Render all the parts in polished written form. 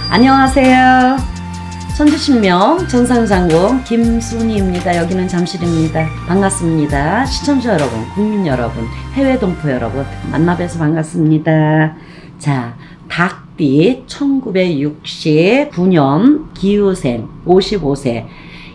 안녕하세요. 천주신명 전산장공 김순희입니다. 여기는 잠실입니다. 반갑습니다. 시청자 여러분, 국민 여러분, 해외 동포 여러분 만나뵈서 반갑습니다. 자, 닭띠 1969년 기후생 55세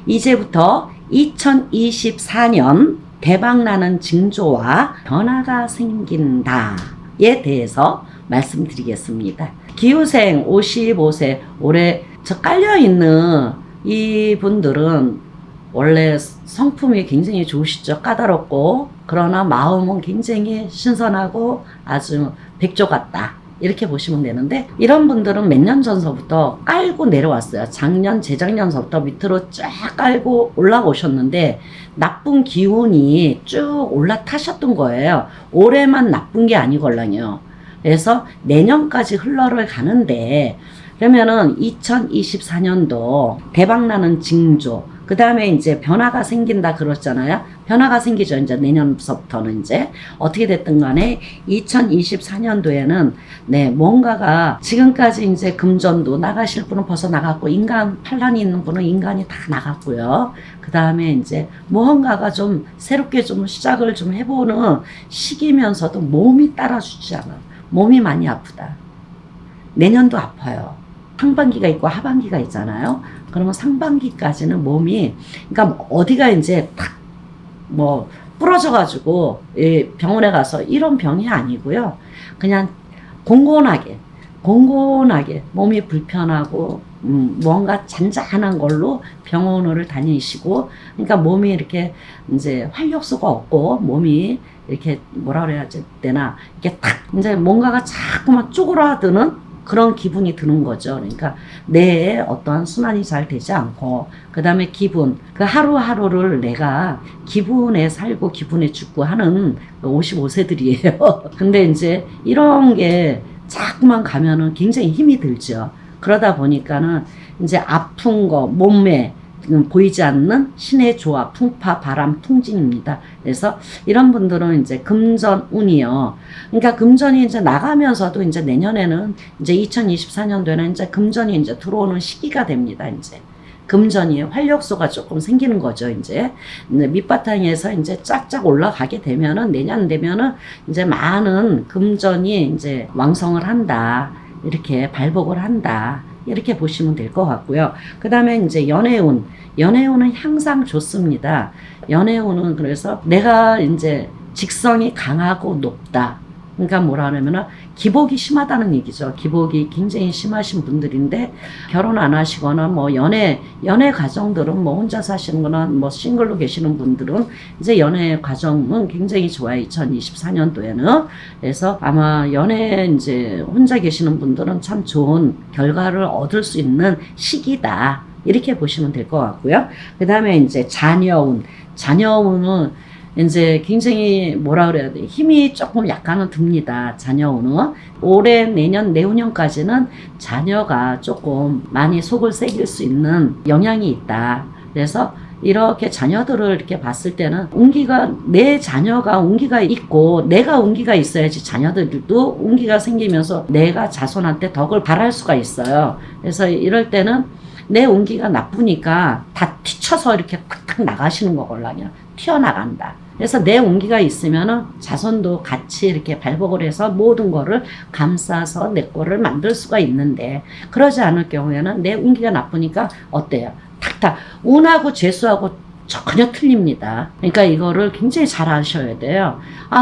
이제부터 2024년 대박나는 징조와 변화가 생긴다에 대해서 말씀드리겠습니다. 기후생 55세 올해 저 깔려있는 이 분들은 원래 성품이 굉장히 좋으시죠. 까다롭고 그러나 마음은 굉장히 신선하고 아주 백조 같다 이렇게 보시면 되는데, 이런 분들은 몇 년 전서부터 깔고 내려왔어요. 작년 재작년서부터 밑으로 쫙 깔고 올라오셨는데 나쁜 기운이 쭉 올라타셨던 거예요. 올해만 나쁜 게 아니걸랑요. 그래서 내년까지 흘러를 가는데, 그러면은 2024년도 대박나는 징조, 그 다음에 이제 변화가 생긴다 그랬잖아요. 변화가 생기죠. 이제 내년부터는 이제 어떻게 됐든 간에 2024년도에는 뭔가가 지금까지 이제 금전도 나가실 분은 벌써 나갔고, 인간 판란이 있는 분은 인간이 다 나갔고요. 그 다음에 이제 무언가가 좀 새롭게 좀 시작을 좀 해보는 시기면서도 몸이 따라주지 않아. 몸이 많이 아프다. 내년도 아파요. 상반기가 있고 하반기가 있잖아요. 그러면 상반기까지는 몸이, 그러니까 어디가 이제 탁 뭐 부러져가지고 병원에 가서 이런 병이 아니고요. 그냥 공곤하게 몸이 불편하고 뭔가 잔잔한 걸로 병원을 다니시고, 그러니까 몸이 이렇게 이제 활력소가 없고 몸이 이렇게 뭐라 그래야 되나, 이렇게 탁 이제 뭔가가 자꾸만 쪼그라드는 그런 기분이 드는 거죠. 그러니까 내 어떠한 순환이 잘 되지 않고, 그 다음에 기분, 그 하루하루를 내가 기분에 살고 기분에 죽고 하는 55세들이에요. 근데 이제 이런 게 자꾸만 가면은 굉장히 힘이 들죠. 그러다 보니까는 이제 아픈 거, 몸매, 보이지 않는 신의 조화, 풍파, 바람, 풍진입니다. 그래서 이런 분들은 이제 금전 운이요. 그러니까 금전이 이제 나가면서도 이제 내년에는 이제 2024년도에는 이제 금전이 이제 들어오는 시기가 됩니다. 이제 금전이 활력소가 조금 생기는 거죠. 이제 밑바탕에서 이제 쫙쫙 올라가게 되면은 내년 되면은 이제 많은 금전이 이제 왕성을 한다. 이렇게 발복을 한다. 이렇게 보시면 될 것 같고요. 그 다음에 이제 연애운은 항상 좋습니다. 연애운은 그래서 내가 이제 직성이 강하고 높다. 그러니까 뭐라 하냐면은 기복이 심하다는 얘기죠. 기복이 굉장히 심하신 분들인데, 결혼 안 하시거나 뭐 연애 과정들은 뭐 혼자 사시는 거나 뭐 싱글로 계시는 분들은 이제 연애 과정은 굉장히 좋아요. 2024년도에는. 그래서 아마 연애 이제 혼자 계시는 분들은 참 좋은 결과를 얻을 수 있는 시기다. 이렇게 보시면 될 것 같고요. 그 다음에 이제 자녀운은 이제 굉장히 뭐라 그래야 돼, 힘이 조금 약간은 듭니다. 자녀운은 올해 내년 내후년까지는 자녀가 조금 많이 속을 새길 수 있는 영향이 있다. 그래서 이렇게 자녀들을 이렇게 봤을 때는 내 자녀가 운기가 있고 내가 운기가 있어야지 자녀들도 운기가 생기면서 내가 자손한테 덕을 바랄 수가 있어요. 그래서 이럴 때는 내 운기가 나쁘니까 다 튀쳐서 이렇게 탁탁 나가시는 거걸랑요. 튀어나간다. 그래서 내 운기가 있으면은 자손도 같이 이렇게 발복을 해서 모든 거를 감싸서 내 거를 만들 수가 있는데, 그러지 않을 경우에는 내 운기가 나쁘니까 어때요? 탁탁. 운하고 재수하고 전혀 틀립니다. 그러니까 이거를 굉장히 잘 아셔야 돼요.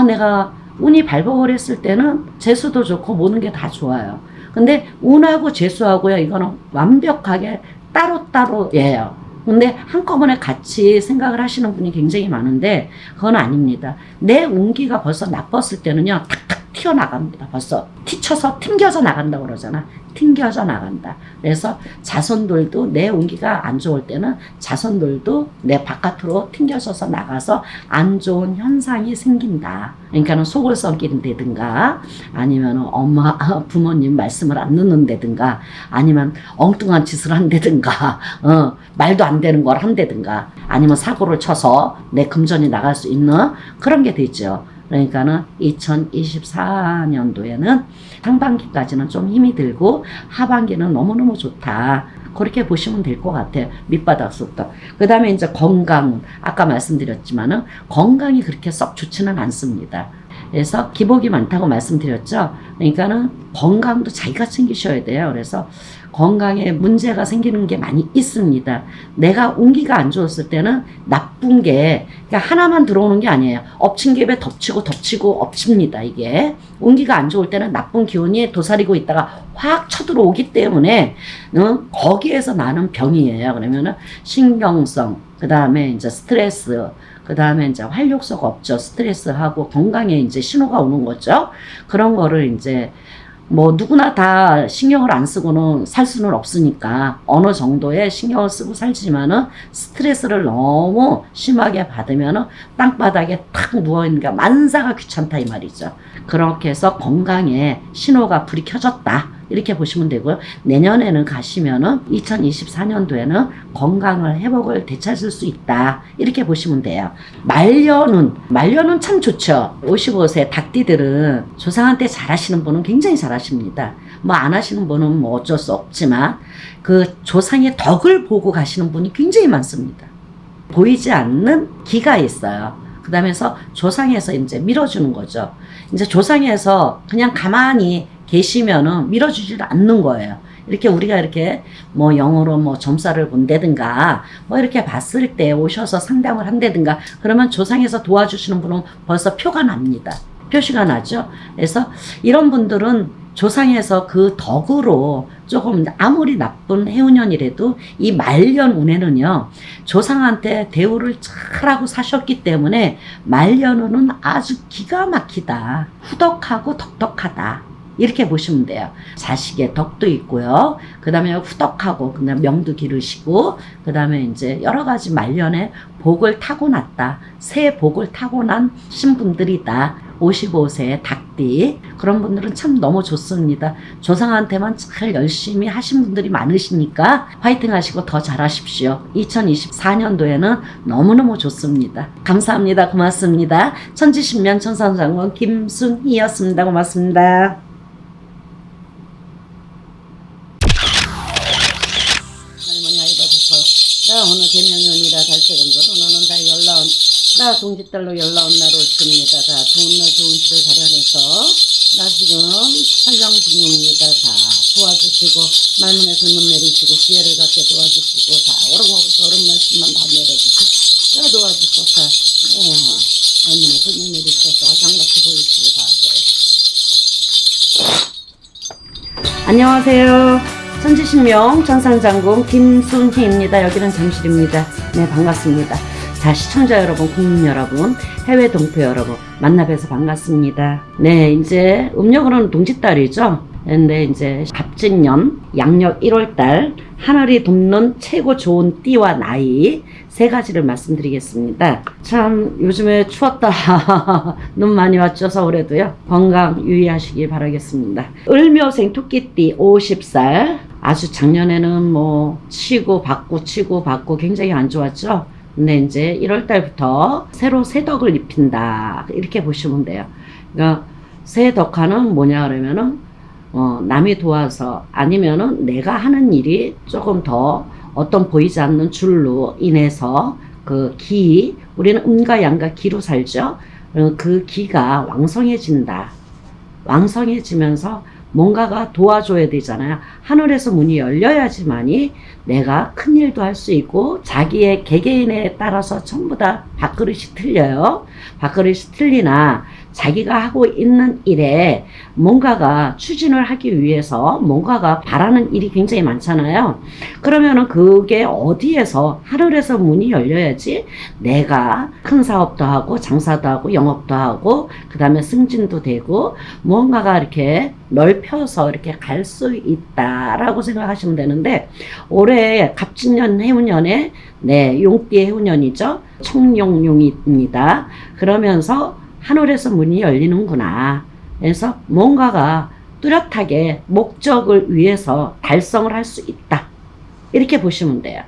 내가 운이 발복을 했을 때는 재수도 좋고 모든 게 다 좋아요. 근데 운하고 재수하고요, 이거는 완벽하게 따로따로예요. 근데 한꺼번에 같이 생각을 하시는 분이 굉장히 많은데 그건 아닙니다. 내 운기가 벌써 나빴을 때는요, 탁탁 튀어나갑니다. 벌써 튀쳐서 튕겨져 나간다고 그러잖아. 튕겨져 나간다. 그래서 자손들도 내 운기가 안 좋을 때는 자손들도 내 바깥으로 튕겨져서 나가서 안 좋은 현상이 생긴다. 그러니까는 속을 썩인다든가, 아니면 엄마, 부모님 말씀을 안 듣는다든가, 아니면 엉뚱한 짓을 한다든가, 말도 안 되는 걸 한다든가, 아니면 사고를 쳐서 내 금전이 나갈 수 있는 그런 게 되죠. 그러니까는 2024년도에는 상반기까지는 좀 힘이 들고 하반기는 너무너무 좋다. 그렇게 보시면 될 것 같아요. 밑바닥부터. 그 다음에 이제 건강, 아까 말씀드렸지만은 건강이 그렇게 썩 좋지는 않습니다. 그래서 기복이 많다고 말씀드렸죠. 그러니까는 건강도 자기가 챙기셔야 돼요. 그래서 건강에 문제가 생기는 게 많이 있습니다. 내가 운기가 안 좋았을 때는 나쁜 게 그러니까 하나만 들어오는 게 아니에요. 엎친 게 덮치고 덮치고 엎칩니다. 이게 운기가 안 좋을 때는 나쁜 기운이 도사리고 있다가 확 쳐들어오기 때문에 거기에서 나는 병이에요. 그러면은 신경성, 그 다음에 이제 스트레스, 그 다음에 이제 활력소가 없죠. 스트레스하고 건강에 이제 신호가 오는 거죠. 그런 거를 이제 뭐 누구나 다 신경을 안 쓰고는 살 수는 없으니까 어느 정도의 신경을 쓰고 살지만은 스트레스를 너무 심하게 받으면은 땅바닥에 탁 누워있는 게 만사가 귀찮다 이 말이죠. 그렇게 해서 건강에 신호가 불이 켜졌다. 이렇게 보시면 되고요. 내년에는 가시면은 2024년도에는 건강을 회복을 되찾을 수 있다. 이렇게 보시면 돼요. 말년은 참 좋죠. 55세 닭띠들은 조상한테 잘하시는 분은 굉장히 잘하십니다. 뭐 안 하시는 분은 뭐 어쩔 수 없지만 그 조상의 덕을 보고 가시는 분이 굉장히 많습니다. 보이지 않는 기가 있어요. 그 다음에서 조상에서 이제 밀어주는 거죠. 이제 조상에서 그냥 가만히 계시면은 밀어주질 않는 거예요. 이렇게 우리가 이렇게 뭐 영어로 뭐 점사를 본다든가 뭐 이렇게 봤을 때 오셔서 상담을 한다든가 그러면 조상에서 도와주시는 분은 벌써 표가 납니다. 표시가 나죠. 그래서 이런 분들은 조상에서 그 덕으로 조금 아무리 나쁜 해운년이라도 이 말년 운에는요 조상한테 대우를 잘하고 사셨기 때문에 말년운은 아주 기가 막히다. 후덕하고 덕덕하다. 이렇게 보시면 돼요. 자식의 덕도 있고요. 그 다음에 후덕하고, 그 다음에 명도 기르시고, 그 다음에 이제 여러 가지 말년에 복을 타고났다. 새 복을 타고난 신분들이다. 55세 닭띠. 그런 분들은 참 너무 좋습니다. 조상한테만 잘 열심히 하신 분들이 많으시니까 화이팅 하시고 더 잘하십시오. 2024년도에는 너무너무 좋습니다. 감사합니다. 고맙습니다. 천지신명 천상장군 김순희였습니다. 고맙습니다. 오늘 개면연이라 달새건조로 너는 다 연라온 나 동짓달로 연라온 나로 있습니다. 다 좋은 날 좋은 집을 가려내서 나 지금 촬영 중입니다. 다 도와주시고 말문에 불문 내리시고 지혜를 갖게 도와주시고 다 옳은 말씀만 다 내려주시고 다 도와주셔서 다 말문에 불문 내리셔서 장같이 보이시고 다 안녕하세요. 천지신명 천상장군 김순희입니다. 여기는 잠실입니다. 네, 반갑습니다. 자, 시청자 여러분, 국민 여러분, 해외 동포 여러분 만나 뵈서 반갑습니다. 네, 이제 음력으로는 동짓달이죠. 근데 이제 갑진년 양력 1월달 하늘이 돕는 최고 좋은 띠와 나이 세 가지를 말씀드리겠습니다. 참 요즘에 추웠다. 눈 많이 왔죠. 서울에도요. 건강 유의하시길 바라겠습니다. 을묘생 토끼띠 50살 아주 작년에는 뭐 치고 받고 굉장히 안 좋았죠. 근데 이제 1월달부터 새로 새덕을 입힌다. 이렇게 보시면 돼요. 그러니까 새덕화는 뭐냐 그러면은 남이 도와서 아니면은 내가 하는 일이 조금 더 어떤 보이지 않는 줄로 인해서 그 기, 우리는 음과 양과 기로 살죠. 그 기가 왕성해진다. 왕성해지면서 뭔가가 도와줘야 되잖아요. 하늘에서 문이 열려야지만이 내가 큰 일도 할 수 있고 자기의 개개인에 따라서 전부 다 밥그릇이 틀려요. 밥그릇이 틀리나 자기가 하고 있는 일에 뭔가가 추진을 하기 위해서 뭔가가 바라는 일이 굉장히 많잖아요. 그러면은 그게 어디에서 하늘에서 문이 열려야지 내가 큰 사업도 하고 장사도 하고 영업도 하고 그 다음에 승진도 되고 뭔가가 이렇게 넓혀서 이렇게 갈 수 있다라고 생각하시면 되는데 올해 갑진년 해운년에 네 용띠의 해운년이죠. 청룡용입니다. 그러면서 하늘에서 문이 열리는구나. 그래서 뭔가가 뚜렷하게 목적을 위해서 달성을 할 수 있다. 이렇게 보시면 돼요.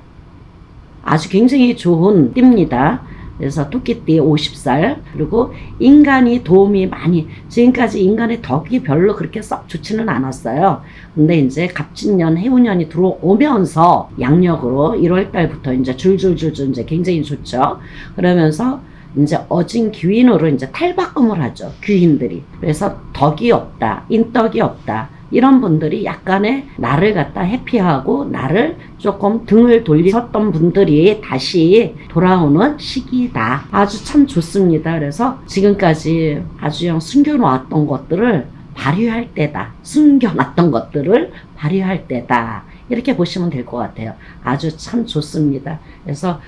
아주 굉장히 좋은 띠입니다. 그래서 토끼띠 50살. 그리고 인간이 도움이 많이, 지금까지 인간의 덕이 별로 그렇게 썩 좋지는 않았어요. 근데 이제 갑진년, 해운년이 들어오면서 양력으로 1월 달부터 이제 줄줄줄줄 이제 굉장히 좋죠. 그러면서 이제 어진 귀인으로 이제 탈바꿈을 하죠. 귀인들이. 그래서 덕이 없다, 인덕이 없다. 이런 분들이 약간의 나를 갖다 회피하고 나를 조금 등을 돌리셨던 분들이 다시 돌아오는 시기다. 아주 참 좋습니다. 그래서 지금까지 아주 숨겨놓았던 것들을 발휘할 때다. 숨겨놨던 것들을 발휘할 때다. 이렇게 보시면 될 것 같아요. 아주 참 좋습니다. 그래서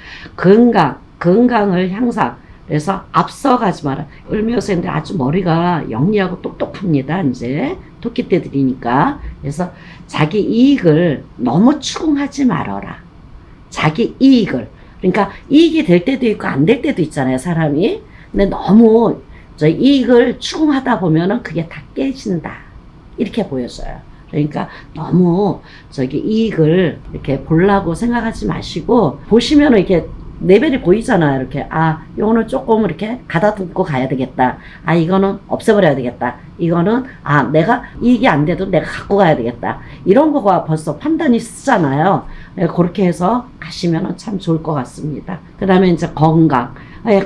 건강을 향상, 그래서 앞서가지 마라. 을묘생들 아주 머리가 영리하고 똑똑합니다. 이제 토끼떼들이니까. 그래서 자기 이익을 너무 추궁하지 말아라. 자기 이익을. 그러니까 이익이 될 때도 있고 안 될 때도 있잖아요, 사람이. 근데 너무 저 이익을 추궁하다 보면은 그게 다 깨진다. 이렇게 보여져요. 그러니까 너무 이익을 이렇게 보려고 생각하지 마시고, 보시면은 이렇게 레벨이 보이잖아요. 이렇게 요거는 조금 이렇게 가다듬고 가야 되겠다. 이거는 없애버려야 되겠다. 이거는 내가 이익이 안 돼도 내가 갖고 가야 되겠다. 이런 거가 벌써 판단이 쓰잖아요. 그렇게 해서 가시면 참 좋을 것 같습니다. 그 다음에 이제 건강.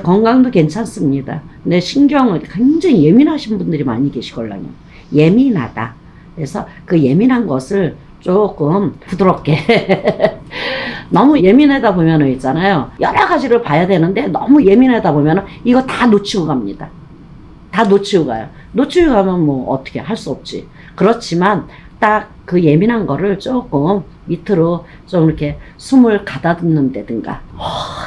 건강도 괜찮습니다. 근데 신경을 굉장히 예민하신 분들이 많이 계시걸랑요. 예민하다. 그래서 그 예민한 것을 조금 부드럽게 너무 예민하다 보면은 있잖아요. 여러 가지를 봐야 되는데 너무 예민하다 보면은 이거 다 놓치고 갑니다. 다 놓치고 가요. 놓치고 가면 뭐 어떻게 할 수 없지. 그렇지만 딱 그 예민한 거를 조금 밑으로 좀 이렇게 숨을 가다듬는다든가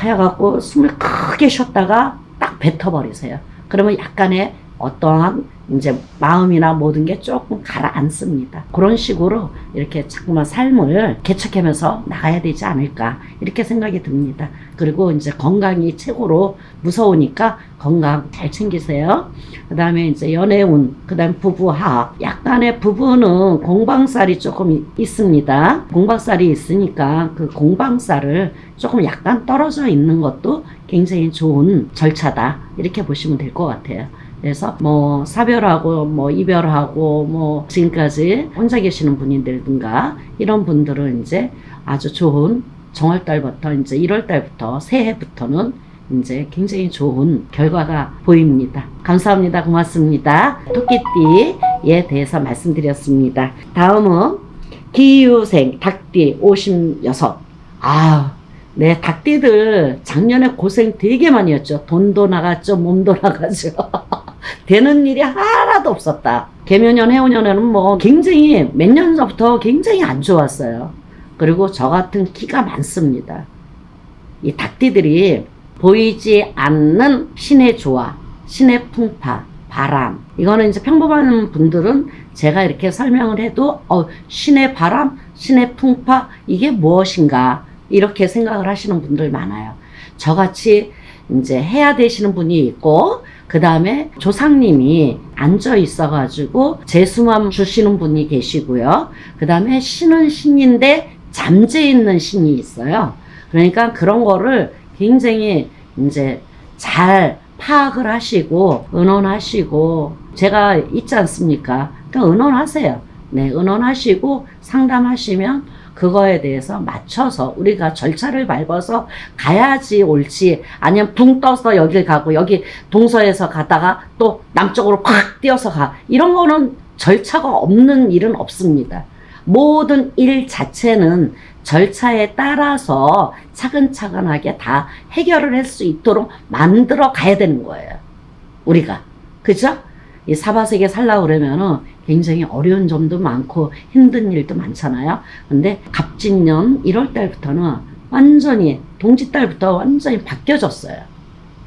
해갖고 숨을 크게 쉬었다가 딱 뱉어버리세요. 그러면 약간의 어떠한 이제 마음이나 모든 게 조금 가라앉습니다. 그런 식으로 이렇게 자꾸만 삶을 개척하면서 나가야 되지 않을까 이렇게 생각이 듭니다. 그리고 이제 건강이 최고로 무서우니까 건강 잘 챙기세요. 그 다음에 이제 연애운, 그 다음에 부부합. 약간의 부부는 공방살이 조금 있습니다. 공방살이 있으니까 그 공방살을 조금 약간 떨어져 있는 것도 굉장히 좋은 절차다. 이렇게 보시면 될 것 같아요. 그래서 뭐 사별하고 뭐 이별하고 뭐 지금까지 혼자 계시는 분이들든가 이런 분들은 이제 아주 좋은 정월달부터 이제 1월달부터 새해부터는 이제 굉장히 좋은 결과가 보입니다. 감사합니다. 고맙습니다. 토끼띠에 대해서 말씀드렸습니다. 다음은 기유생 닭띠 56. 네, 닭띠들 작년에 고생 되게 많이 했죠. 돈도 나갔죠. 몸도 나갔죠. 되는 일이 하나도 없었다. 개묘년, 해오년에는 뭐 굉장히 몇 년 전부터 굉장히 안 좋았어요. 그리고 저 같은 기가 많습니다. 이 닭띠들이 보이지 않는 신의 조화, 신의 풍파, 바람. 이거는 이제 평범한 분들은 제가 이렇게 설명을 해도 신의 바람, 신의 풍파 이게 무엇인가 이렇게 생각을 하시는 분들 많아요. 저같이 이제 해야 되시는 분이 있고 그 다음에 조상님이 앉아 있어가지고 제수만 주시는 분이 계시고요. 그 다음에 신은 신인데 잠재 있는 신이 있어요. 그러니까 그런 거를 굉장히 이제 잘 파악을 하시고 의논하시고 제가 있지 않습니까? 그러니까 의논하세요. 네, 의논하시고 상담하시면 그거에 대해서 맞춰서 우리가 절차를 밟아서 가야지 옳지, 아니면 붕 떠서 여길 가고 여기 동서에서 가다가 또 남쪽으로 팍 뛰어서 가, 이런 거는 절차가 없는 일은 없습니다. 모든 일 자체는 절차에 따라서 차근차근하게 다 해결을 할 수 있도록 만들어 가야 되는 거예요, 우리가. 그죠? 이 사바세계 살려고 그러면은 굉장히 어려운 점도 많고 힘든 일도 많잖아요. 근데 갑진년 1월 달부터는 완전히 동짓달부터 완전히 바뀌어졌어요.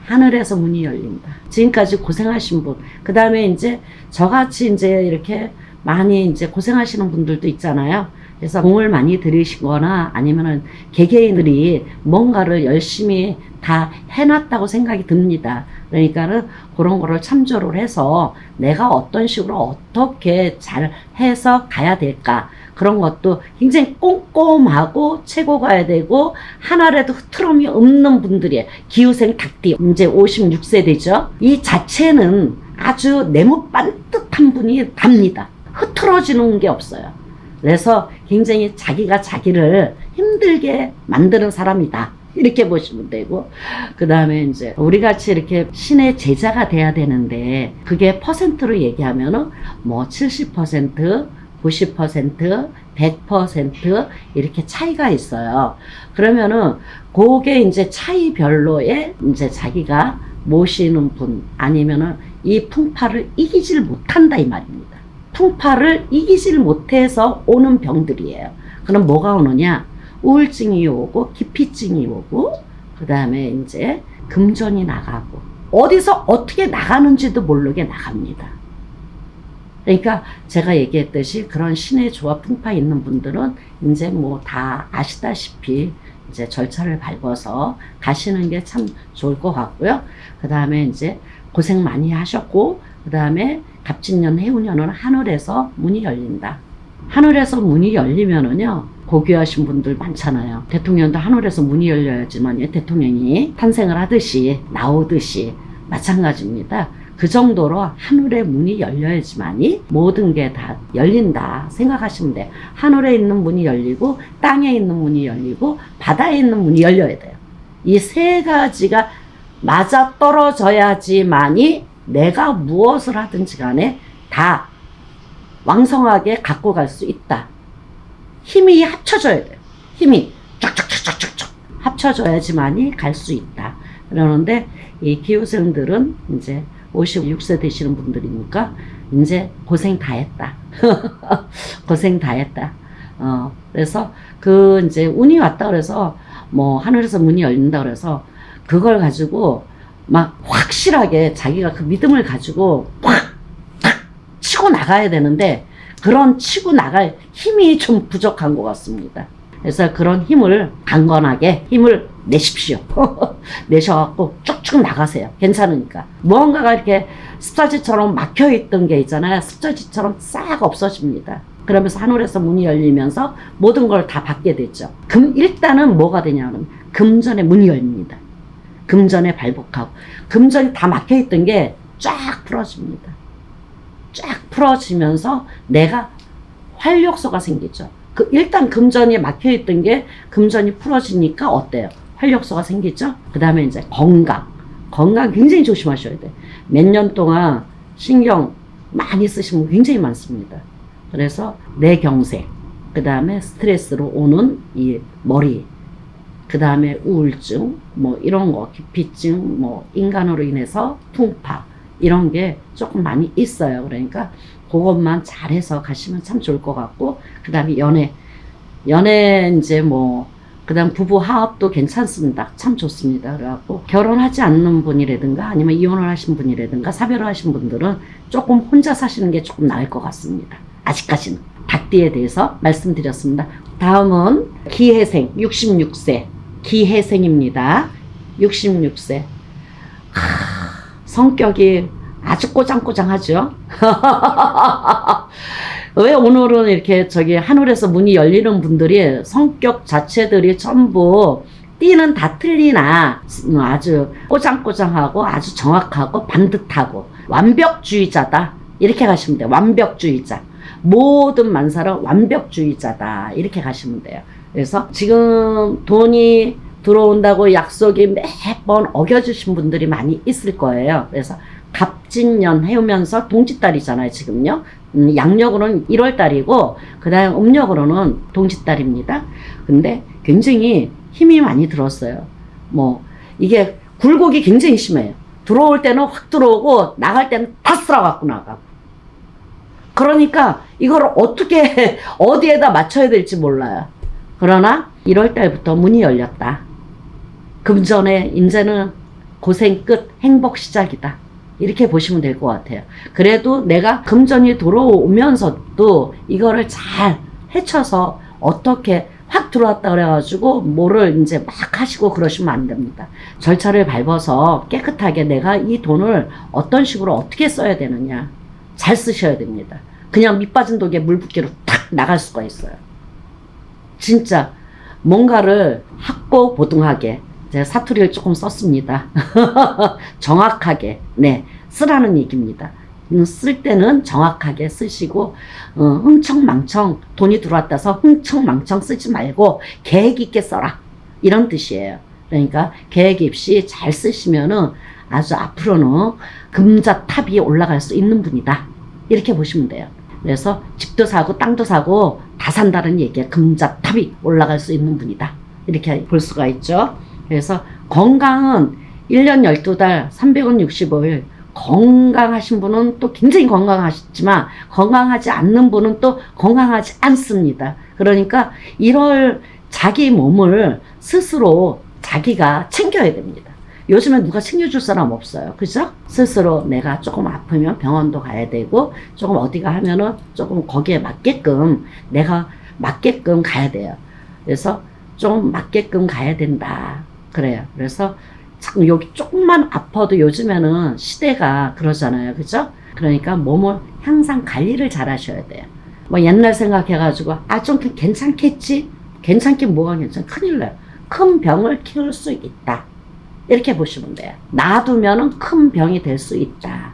하늘에서 문이 열린다. 지금까지 고생하신 분, 그 다음에 이제 저같이 이제 이렇게 많이 이제 고생하시는 분들도 있잖아요. 그래서 공을 많이 들이시거나 아니면은 개개인들이 뭔가를 열심히 다 해놨다고 생각이 듭니다. 그러니까는 그런 거를 참조를 해서 내가 어떤 식으로 어떻게 잘 해서 가야 될까, 그런 것도 굉장히 꼼꼼하고 최고 가야 되고 하나라도 흐트럼이 없는 분들이에요. 기후생 닭띠 이제 56세 되죠. 이 자체는 아주 내목 반듯한 분이 답니다. 흐트러지는 게 없어요. 그래서 굉장히 자기가 자기를 힘들게 만드는 사람이다. 이렇게 보시면 되고, 그 다음에 이제 우리 같이 이렇게 신의 제자가 돼야 되는데, 그게 퍼센트로 얘기하면은 뭐 70%, 90%, 100% 이렇게 차이가 있어요. 그러면은 그게 이제 차이별로의 이제 자기가 모시는 분 아니면은 이 풍파를 이기질 못한다 이 말입니다. 풍파를 이기질 못해서 오는 병들이에요. 그럼 뭐가 오느냐? 우울증이 오고 기피증이 오고 그 다음에 이제 금전이 나가고 어디서 어떻게 나가는지도 모르게 나갑니다. 그러니까 제가 얘기했듯이 그런 신의 조합 풍파 있는 분들은 이제 뭐 다 아시다시피 이제 절차를 밟아서 가시는 게 참 좋을 것 같고요. 그 다음에 이제 고생 많이 하셨고 그 다음에 갑진년 해운년은 하늘에서 문이 열린다. 하늘에서 문이 열리면은요 고귀하신 분들 많잖아요. 대통령도 하늘에서 문이 열려야지만 대통령이 탄생을 하듯이 나오듯이 마찬가지입니다. 그 정도로 하늘의 문이 열려야지만이 모든 게 다 열린다 생각하시면 돼요. 하늘에 있는 문이 열리고 땅에 있는 문이 열리고 바다에 있는 문이 열려야 돼요. 이 세 가지가 맞아 떨어져야지만이 내가 무엇을 하든지 간에 다 왕성하게 갖고 갈 수 있다. 힘이 합쳐져야 돼요. 힘이 쫙쫙쫙쫙쫙 합쳐져야지만이 갈 수 있다. 그러는데 이 기후생들은 이제 56세 되시는 분들이니까 이제 고생 다 했다. 고생 다 했다. 그래서 그 이제 운이 왔다 그래서 뭐 하늘에서 문이 열린다 그래서 그걸 가지고 막 확실하게 자기가 그 믿음을 가지고 확 치고 나가야 되는데 그런 치고 나갈 힘이 좀 부족한 것 같습니다. 그래서 그런 힘을 강건하게 힘을 내십시오. 내셔갖고 쭉쭉 나가세요. 괜찮으니까. 무언가가 이렇게 습자지처럼 막혀있던 게 있잖아요. 습자지처럼 싹 없어집니다. 그러면서 하늘에서 문이 열리면서 모든 걸 다 받게 되죠. 일단은 뭐가 되냐면 금전의 문이 열립니다. 금전에 발복하고 금전이 다 막혀있던 게 쫙 풀어집니다. 쫙 풀어지면서 내가 활력소가 생기죠. 일단 금전이 막혀있던 게 금전이 풀어지니까 어때요? 활력소가 생기죠. 그 다음에 이제 건강 굉장히 조심하셔야 돼. 몇 년 동안 신경 많이 쓰신 분 굉장히 많습니다. 그래서 뇌경색, 그 다음에 스트레스로 오는 이 머리, 그 다음에 우울증, 뭐 이런 거, 기피증, 뭐 인간으로 인해서 풍파 이런 게 조금 많이 있어요. 그러니까 그것만 잘해서 가시면 참 좋을 것 같고, 그 다음에 연애 이제 뭐, 그 다음 부부 화합도 괜찮습니다. 참 좋습니다. 그래갖고 결혼하지 않는 분이라든가 아니면 이혼을 하신 분이라든가 사별을 하신 분들은 조금 혼자 사시는 게 조금 나을 것 같습니다. 아직까지는. 닭띠에 대해서 말씀드렸습니다. 다음은 기해생 66세 기해생입니다. 66세. 성격이 아주 꼬장꼬장하죠. 왜 오늘은 이렇게 하늘에서 문이 열리는 분들이 성격 자체들이 전부 띠는 다 틀리나 아주 꼬장꼬장하고 아주 정확하고 반듯하고 완벽주의자다. 이렇게 가시면 돼요. 완벽주의자. 모든 만사는 완벽주의자다. 이렇게 가시면 돼요. 그래서 지금 돈이 들어온다고 약속이 매번 어겨주신 분들이 많이 있을 거예요. 그래서 갑진년 해오면서 동짓달이잖아요, 지금요. 양력으로는 1월달이고, 그 다음 음력으로는 동짓달입니다. 근데 굉장히 힘이 많이 들었어요. 뭐, 이게 굴곡이 굉장히 심해요. 들어올 때는 확 들어오고, 나갈 때는 다 쓸어갖고 나가고. 그러니까 이걸 어떻게, 어디에다 맞춰야 될지 몰라요. 그러나 1월달부터 문이 열렸다. 금전에 이제는 고생 끝, 행복 시작이다. 이렇게 보시면 될 것 같아요. 그래도 내가 금전이 들어오면서도 이거를 잘 헤쳐서 어떻게 확 들어왔다 그래가지고 뭐를 이제 막 하시고 그러시면 안 됩니다. 절차를 밟아서 깨끗하게 내가 이 돈을 어떤 식으로 어떻게 써야 되느냐 잘 쓰셔야 됩니다. 그냥 밑 빠진 독에 물 붓기로 탁 나갈 수가 있어요. 진짜 뭔가를 학고보등하게 제가 사투리를 조금 썼습니다. 정확하게 쓰라는 얘기입니다. 쓸 때는 정확하게 쓰시고 흥청망청 돈이 들어왔다 해서 흥청망청 쓰지 말고 계획 있게 써라 이런 뜻이에요. 그러니까 계획 없이 잘 쓰시면은 아주 앞으로는 금자탑이 올라갈 수 있는 분이다 이렇게 보시면 돼요. 그래서 집도 사고 땅도 사고 다 산다는 얘기야. 금자탑이 올라갈 수 있는 분이다 이렇게 볼 수가 있죠. 그래서 건강은 1년 12달 365일 건강하신 분은 또 굉장히 건강하시지만 건강하지 않는 분은 또 건강하지 않습니다. 그러니까 이럴 자기 몸을 스스로 자기가 챙겨야 됩니다. 요즘에 누가 챙겨줄 사람 없어요. 그죠? 스스로 내가 조금 아프면 병원도 가야 되고 조금 어디가 하면은 조금 거기에 맞게끔 내가 맞게끔 가야 돼요. 그래서 좀 맞게끔 가야 된다. 그래요. 그래서 참 여기 조금만 아파도 요즘에는 시대가 그러잖아요. 그죠? 그러니까 몸을 항상 관리를 잘 하셔야 돼요. 뭐 옛날 생각해가지고 좀 괜찮겠지? 괜찮긴 뭐가 괜찮아? 큰일 나요. 큰 병을 키울 수 있다. 이렇게 보시면 돼요. 놔두면은 큰 병이 될 수 있다.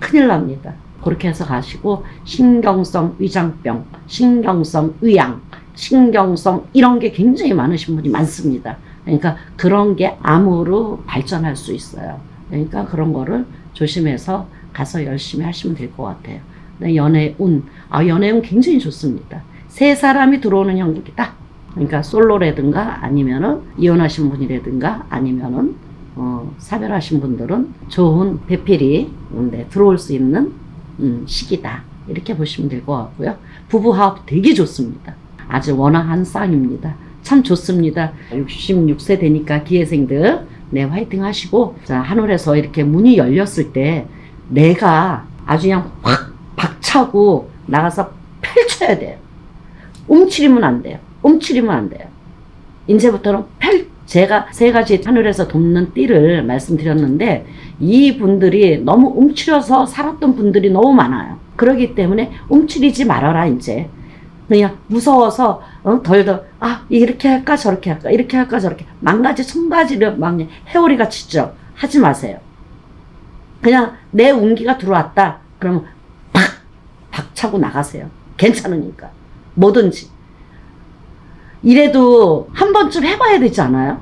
큰일 납니다. 그렇게 해서 가시고 신경성 위장병, 신경성 위양, 신경성 이런 게 굉장히 많으신 분이 많습니다. 그러니까 그런 게 암으로 발전할 수 있어요. 그러니까 그런 거를 조심해서 가서 열심히 하시면 될 것 같아요. 연애운, 연애운 굉장히 좋습니다. 세 사람이 들어오는 형국이다. 그러니까 솔로라든가 아니면은 이혼하신 분이라든가 아니면은 사별하신 분들은 좋은 배필이 들어올 수 있는 시기다. 이렇게 보시면 될 것 같고요. 부부화합 되게 좋습니다. 아주 원활한 쌍입니다. 참 좋습니다. 66세 되니까 기회생들 화이팅 하시고 자 하늘에서 이렇게 문이 열렸을 때 내가 아주 그냥 확 박차고 나가서 펼쳐야 돼요. 움츠리면 안 돼요. 움츠리면 안 돼요. 이제부터는 제가 세 가지 하늘에서 돕는 띠를 말씀드렸는데 이 분들이 너무 움츠려서 살았던 분들이 너무 많아요. 그렇기 때문에 움츠리지 말아라 이제. 그냥 무서워서 덜덜 이렇게 할까 저렇게 할까 이렇게 할까 저렇게 만가지 천가지를 막 해오리가 치죠. 하지 마세요. 그냥 내 운기가 들어왔다 그러면 박차고 나가세요. 괜찮으니까 뭐든지. 이래도 한 번쯤 해봐야 되지 않아요?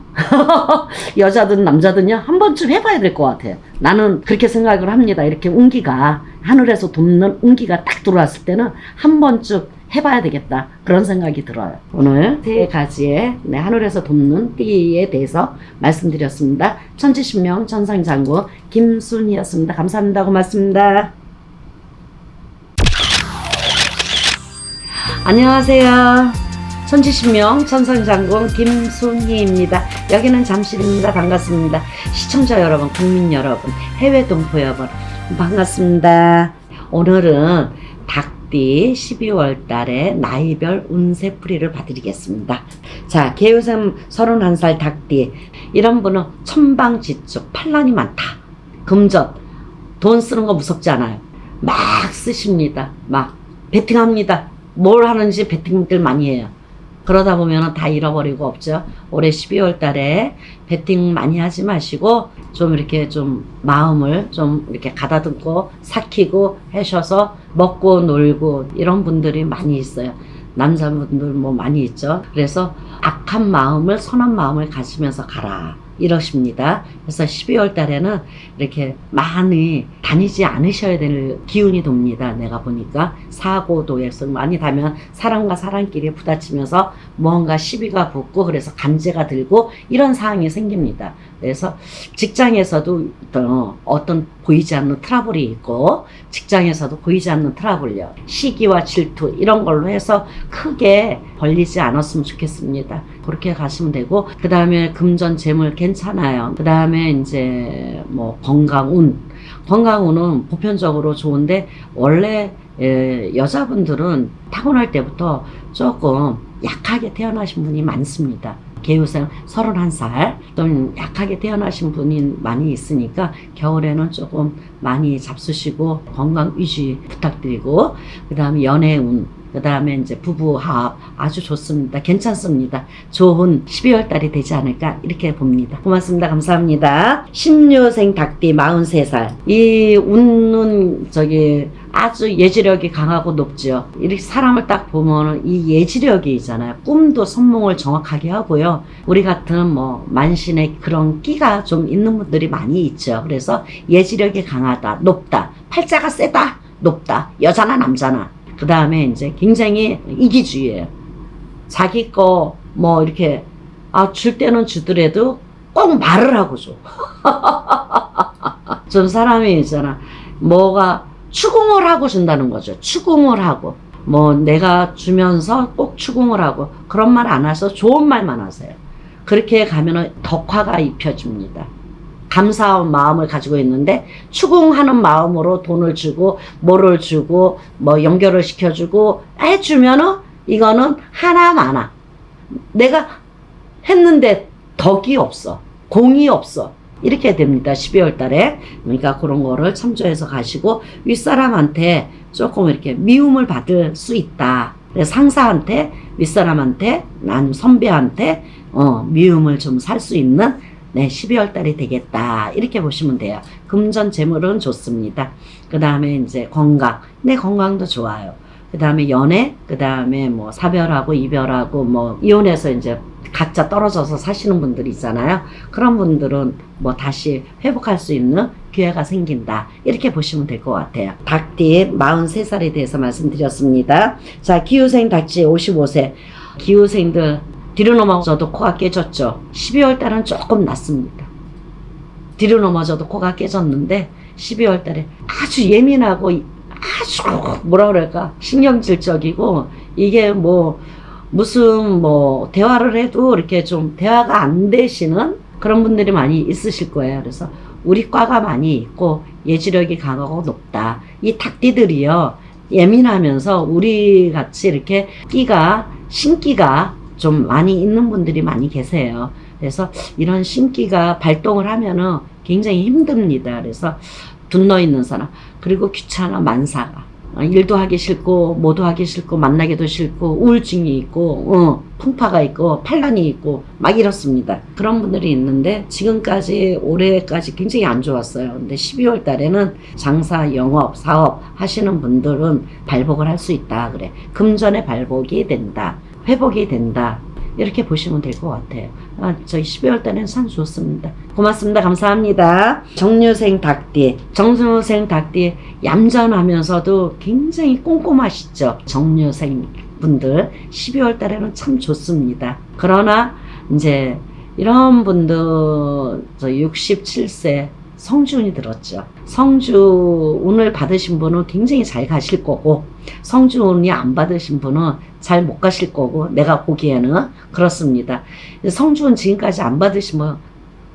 여자든 남자든요 한 번쯤 해봐야 될 것 같아요. 나는 그렇게 생각을 합니다. 이렇게 운기가 하늘에서 돕는 운기가 딱 들어왔을 때는 한 번쯤 해봐야 되겠다 그런 생각이 들어요. 오늘 세 가지의 하늘에서 돕는 띠에 대해서 말씀드렸습니다. 천지신명 천상장구 김순희였습니다. 감사합니다. 고맙습니다. 안녕하세요. 천지신명 천상장군 김순희입니다. 여기는 잠실입니다. 반갑습니다. 시청자 여러분, 국민 여러분, 해외 동포 여러분 반갑습니다. 오늘은 닭띠 12월 달에 나이별 운세풀이를 봐드리겠습니다. 자, 개요생 31살 닭띠 이런 분은 천방지축 판란이 많다. 금전 돈 쓰는 거 무섭지 않아요. 막 쓰십니다. 막 베팅합니다. 뭘 하는지 베팅들 많이 해요. 그러다 보면 다 잃어버리고 없죠. 올해 12월 달에 베팅 많이 하지 마시고 좀 이렇게 좀 마음을 좀 이렇게 가다듬고 삭히고 하셔서 먹고 놀고 이런 분들이 많이 있어요. 남자분들 뭐 많이 있죠. 그래서 악한 마음을 선한 마음을 가지면서 가라 이러십니다. 그래서 12월 달에는 이렇게 많이 다니지 않으셔야 될 기운이 돕니다. 내가 보니까 사고도에서 많이 다면 사람과 사람끼리 부딪히면서 뭔가 시비가 붙고 그래서 간제가 들고 이런 상황이 생깁니다. 그래서 직장에서도 어떤 보이지 않는 트러블이 있고 직장에서도 보이지 않는 트러블요. 시기와 질투 이런 걸로 해서 크게 벌리지 않았으면 좋겠습니다. 그렇게 가시면 되고 그 다음에 금전 재물 괜찮아요. 그 다음에 이제 뭐 건강운은 보편적으로 좋은데 원래 여자분들은 타고날 때부터 조금 약하게 태어나신 분이 많습니다. 개요생 31살 좀 약하게 태어나신 분이 많이 있으니까 겨울에는 조금 많이 잡수시고 건강 유지 부탁드리고 그 다음에 연애운 그 다음에 이제 부부합 아주 좋습니다. 괜찮습니다. 좋은 12월 달이 되지 않을까 이렇게 봅니다. 고맙습니다. 감사합니다. 신유생 닭띠 43살. 이 운은 아주 예지력이 강하고 높죠. 이렇게 사람을 딱 보면은 이 예지력이 있잖아요. 꿈도 선몽을 정확하게 하고요. 우리 같은 뭐 만신의 그런 끼가 좀 있는 분들이 많이 있죠. 그래서 예지력이 강하다, 높다, 팔자가 세다, 높다, 여자나 남자나. 그 다음에 이제 굉장히 이기주의예요. 자기 거 뭐 이렇게 줄 때는 주더라도 꼭 말을 하고 줘. 좀 사람이 있잖아. 뭐가 추궁을 하고 준다는 거죠. 추궁을 하고 뭐 내가 주면서 꼭 추궁을 하고 그런 말 안 하셔서 좋은 말만 하세요. 그렇게 가면은 덕화가 입혀집니다. 감사한 마음을 가지고 있는데 추궁하는 마음으로 돈을 주고 뭐를 주고 뭐 연결을 시켜주고 해주면은 이거는 하나마나 내가 했는데 덕이 없어, 공이 없어, 이렇게 됩니다. 12월 달에. 그러니까 그런 거를 참조해서 가시고 윗사람한테 조금 이렇게 미움을 받을 수 있다. 상사한테, 윗사람한테, 난 선배한테 미움을 좀 살 수 있는 12월 달이 되겠다. 이렇게 보시면 돼요. 금전 재물은 좋습니다. 그 다음에 이제 건강. 내 건강도 좋아요. 그 다음에 연애, 그 다음에 뭐 사별하고 이별하고 뭐 이혼해서 이제 각자 떨어져서 사시는 분들이 있잖아요. 그런 분들은 뭐 다시 회복할 수 있는 기회가 생긴다. 이렇게 보시면 될 것 같아요. 닭띠 43살에 대해서 말씀드렸습니다. 자, 기후생 닭띠 55세. 기후생들 뒤로 넘어져도 코가 깨졌죠. 12월 달은 조금 낫습니다. 뒤로 넘어져도 코가 깨졌는데 12월 달에 아주 예민하고 아주 뭐라 그럴까 신경질적이고 이게 뭐 무슨 뭐 대화를 해도 이렇게 좀 대화가 안 되시는 그런 분들이 많이 있으실 거예요. 그래서 우리 과가 많이 있고 예지력이 강하고 높다. 이 닭띠들이요 예민하면서 우리 같이 이렇게 신기가 좀 많이 있는 분들이 많이 계세요. 그래서 이런 신기가 발동을 하면은 굉장히 힘듭니다. 그래서 분노 있는 사람, 그리고 귀찮아 만사가 일도 하기 싫고 뭐도 하기 싫고 만나기도 싫고 우울증이 있고 풍파가 있고 판란이 있고 막 이렇습니다. 그런 분들이 있는데 지금까지 올해까지 굉장히 안 좋았어요. 근데 12월 달에는 장사, 영업, 사업 하시는 분들은 발복을 할 수 있다. 그래. 금전의 발복이 된다. 회복이 된다. 이렇게 보시면 될 것 같아요. 저희 12월 달에는 참 좋습니다. 고맙습니다. 감사합니다. 정유생 닭띠. 정유생 닭띠 얌전하면서도 굉장히 꼼꼼하시죠. 정유생 분들 12월 달에는 참 좋습니다. 그러나 이제 이런 분들 67세 성주운이 들었죠. 성주운을 받으신 분은 굉장히 잘 가실 거고 성주운이 안 받으신 분은 잘 못 가실 거고 내가 보기에는 그렇습니다. 성주운 지금까지 안 받으시면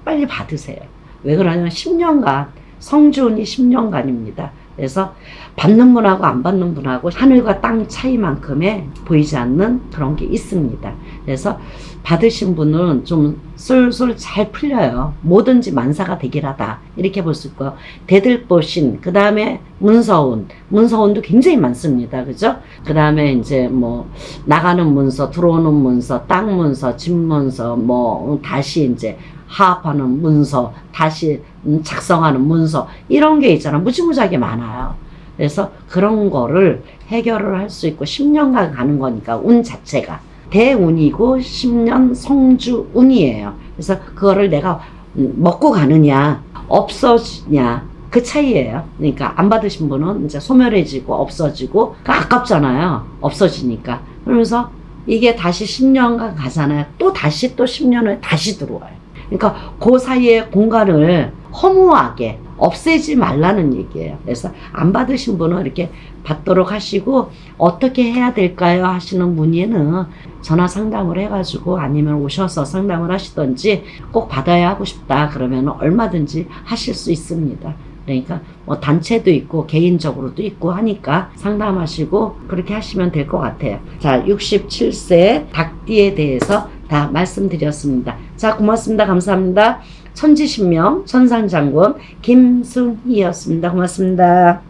빨리 받으세요. 왜 그러냐면 10년간 성주운이 10년간입니다. 그래서 받는 분하고 안 받는 분하고 하늘과 땅 차이만큼의 보이지 않는 그런 게 있습니다. 그래서 받으신 분은 좀 쏠쏠 잘 풀려요. 뭐든지 만사가 되기라다. 이렇게 볼 수 있고요. 대들보신, 그 다음에 문서운도 굉장히 많습니다. 그죠? 그 다음에 이제 뭐 나가는 문서, 들어오는 문서, 땅 문서, 집 문서, 뭐 다시 이제 하합하는 문서, 다시 작성하는 문서, 이런 게 있잖아. 무지무지하게 많아요. 그래서 그런 거를 해결을 할 수 있고 10년간 가는 거니까 운 자체가 대운이고 10년 성주운이에요. 그래서 그거를 내가 먹고 가느냐 없어지냐 그 차이예요. 그러니까 안 받으신 분은 이제 소멸해지고 없어지고 아깝잖아요. 없어지니까. 그러면서 이게 다시 10년간 가잖아요. 또 다시 또 10년 후에 다시 들어와요. 그러니까 그 사이에 공간을 허무하게 없애지 말라는 얘기예요. 그래서 안 받으신 분은 이렇게 받도록 하시고 어떻게 해야 될까요 하시는 분에는 전화 상담을 해가지고 아니면 오셔서 상담을 하시던지 꼭 받아야 하고 싶다 그러면 얼마든지 하실 수 있습니다. 그러니까 뭐 단체도 있고 개인적으로도 있고 하니까 상담하시고 그렇게 하시면 될 것 같아요. 자, 67세 닭띠에 대해서 다 말씀드렸습니다. 자, 고맙습니다. 감사합니다. 천지신명 천상장군 김순희였습니다. 고맙습니다.